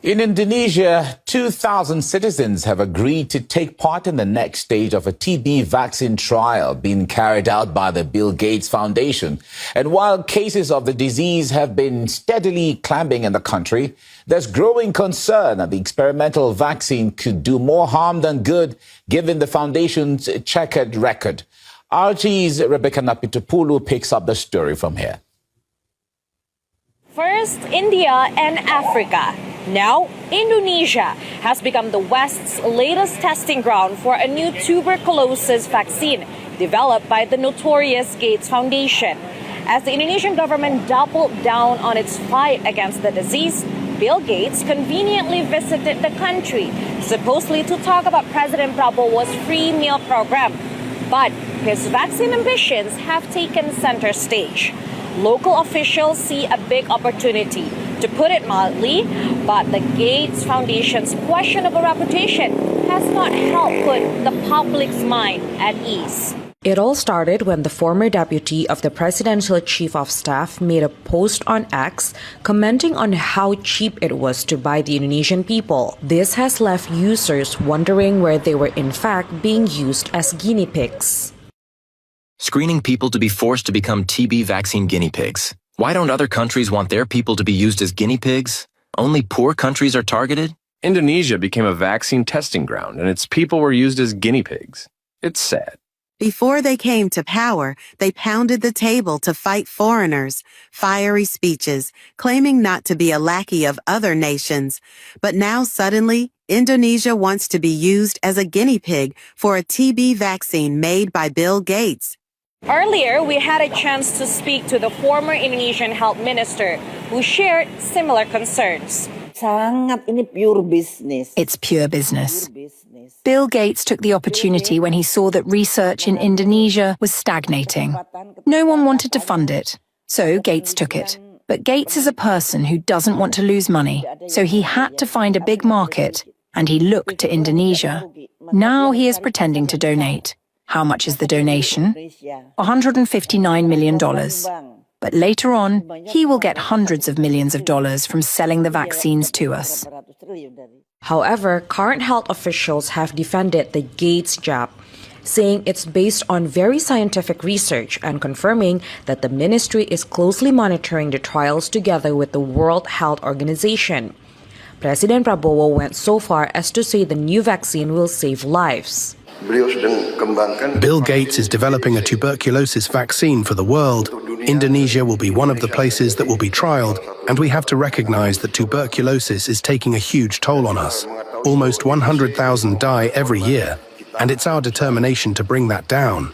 In Indonesia, 2,000 citizens have agreed to take part in the next stage of a TB vaccine trial being carried out by the Bill Gates Foundation. And while cases of the disease have been steadily climbing in the country, there's growing concern that the experimental vaccine could do more harm than good, given the foundation's checkered record. RT's Rebecca Napitupulu picks up the story from here. First, India and Africa. Now, Indonesia has become the West's latest testing ground for a new tuberculosis vaccine developed by the notorious Gates Foundation. As the Indonesian government doubled down on its fight against the disease, Bill Gates conveniently visited the country, supposedly to talk about President Prabowo's free meal program. But his vaccine ambitions have taken center stage. Local officials see a big opportunity, to put it mildly, but the Gates Foundation's questionable reputation has not helped put the public's mind at ease. It all started when the former deputy of the presidential chief of staff made a post on X commenting on how cheap it was to buy the Indonesian people. This has left users wondering where they were in fact being used as guinea pigs. Screening people to be forced to become TB vaccine guinea pigs. Why don't other countries want their people to be used as guinea pigs? Only poor countries are targeted? Indonesia became a vaccine testing ground, and its people were used as guinea pigs. It's sad. Before they came to power, they pounded the table to fight foreigners, fiery speeches, claiming not to be a lackey of other nations. But now suddenly, Indonesia wants to be used as a guinea pig for a TB vaccine made by Bill Gates. Earlier, we had a chance to speak to the former Indonesian health minister who shared similar concerns. It's pure business. Bill Gates took the opportunity when he saw that research in Indonesia was stagnating. No one wanted to fund it, so Gates took it. But Gates is a person who doesn't want to lose money, so he had to find a big market, and he looked to Indonesia. Now he is pretending to donate. How much is the donation? $159 million. But later on, he will get hundreds of millions of dollars from selling the vaccines to us. However, current health officials have defended the Gates jab, saying it's based on very scientific research and confirming that the ministry is closely monitoring the trials together with the World Health Organization. President Prabowo went so far as to say the new vaccine will save lives. Bill Gates is developing a tuberculosis vaccine for the world. Indonesia will be one of the places that will be trialed, and we have to recognize that tuberculosis is taking a huge toll on us. Almost 100,000 die every year, and it's our determination to bring that down.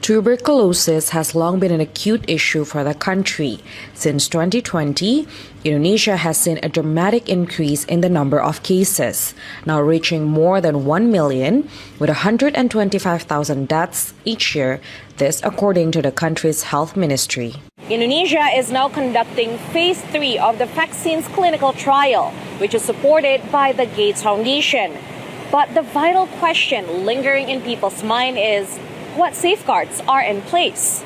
Tuberculosis has long been an acute issue for the country. Since 2020, Indonesia has seen a dramatic increase in the number of cases, now reaching more than 1 million, with 125,000 deaths each year, this according to the country's health ministry. Indonesia is now conducting Phase 3 of the vaccine's clinical trial, which is supported by the Gates Foundation. But the vital question lingering in people's mind is, what safeguards are in place?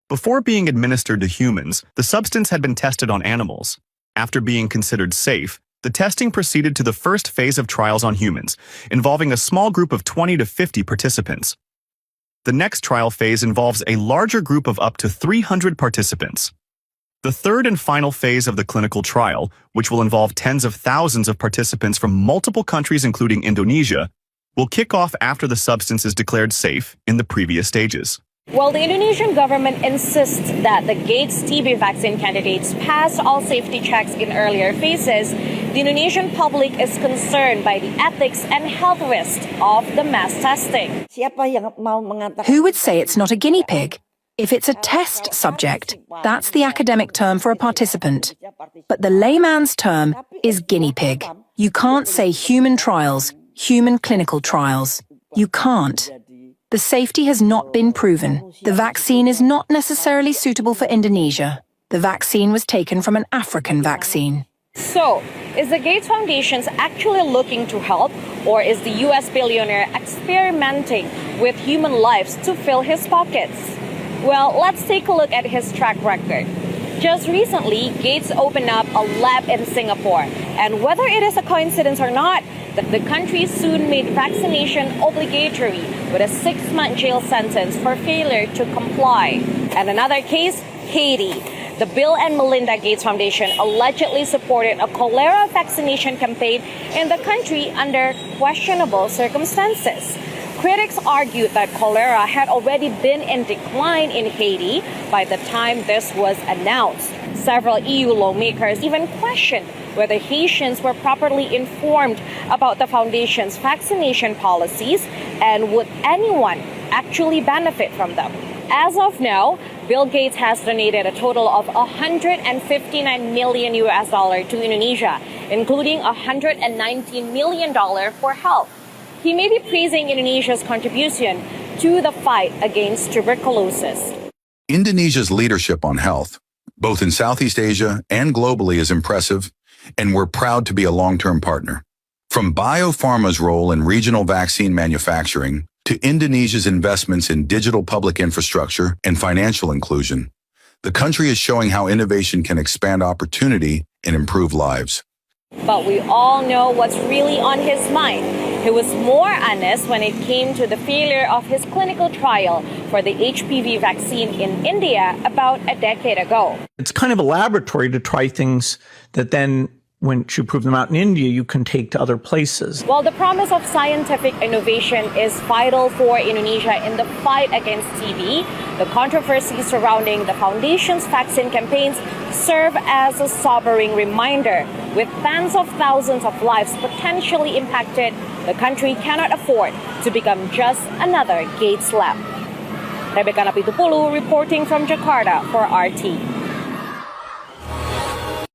Before being administered to humans, the substance had been tested on animals. After being considered safe, the testing proceeded to the first phase of trials on humans, involving a small group of 20 to 50 participants. The next trial phase involves a larger group of up to 300 participants. The third and final phase of the clinical trial, which will involve tens of thousands of participants from multiple countries including Indonesia, will kick off after the substance is declared safe in the previous stages. While the Indonesian government insists that the Gates TB vaccine candidates passed all safety checks in earlier phases, the Indonesian public is concerned by the ethics and health risks of the mass testing. Who would say it's not a guinea pig? If it's a test subject, that's the academic term for a participant. But the layman's term is guinea pig. You can't say human trials, human clinical trials. You can't. The safety has not been proven. The vaccine is not necessarily suitable for Indonesia. The vaccine was taken from an African vaccine. So, is the Gates Foundation actually looking to help, or is the US billionaire experimenting with human lives to fill his pockets? Well, let's take a look at his track record. Just recently, Gates opened up a lab in Singapore And whether it is a coincidence or not, the country soon made vaccination obligatory with a 6-month jail sentence for failure to comply. And another case, Haiti. The Bill and Melinda Gates Foundation allegedly supported a cholera vaccination campaign in the country under questionable circumstances. Critics argued that cholera had already been in decline in Haiti by the time this was announced. Several EU lawmakers even questioned whether Haitians were properly informed about the foundation's vaccination policies and would anyone actually benefit from them. As of now, Bill Gates has donated a total of $159 million to Indonesia, including $119 million for health. He may be praising Indonesia's contribution to the fight against tuberculosis. Indonesia's leadership on health, both in Southeast Asia and globally, is impressive, and we're proud to be a long-term partner. From biopharma's role in regional vaccine manufacturing to Indonesia's investments in digital public infrastructure and financial inclusion, the country is showing how innovation can expand opportunity and improve lives. But we all know what's really on his mind. He was more honest when it came to the failure of his clinical trial for the HPV vaccine in India about a decade ago. It's kind of a laboratory to try things that then, once you prove them out in India, you can take to other places. While the promise of scientific innovation is vital for Indonesia in the fight against TB, the controversy surrounding the foundation's vaccine campaigns serve as a sobering reminder. With tens of thousands of lives potentially impacted, the country cannot afford to become just another Gates lab. Rebecca Napitupulu reporting from Jakarta for RT.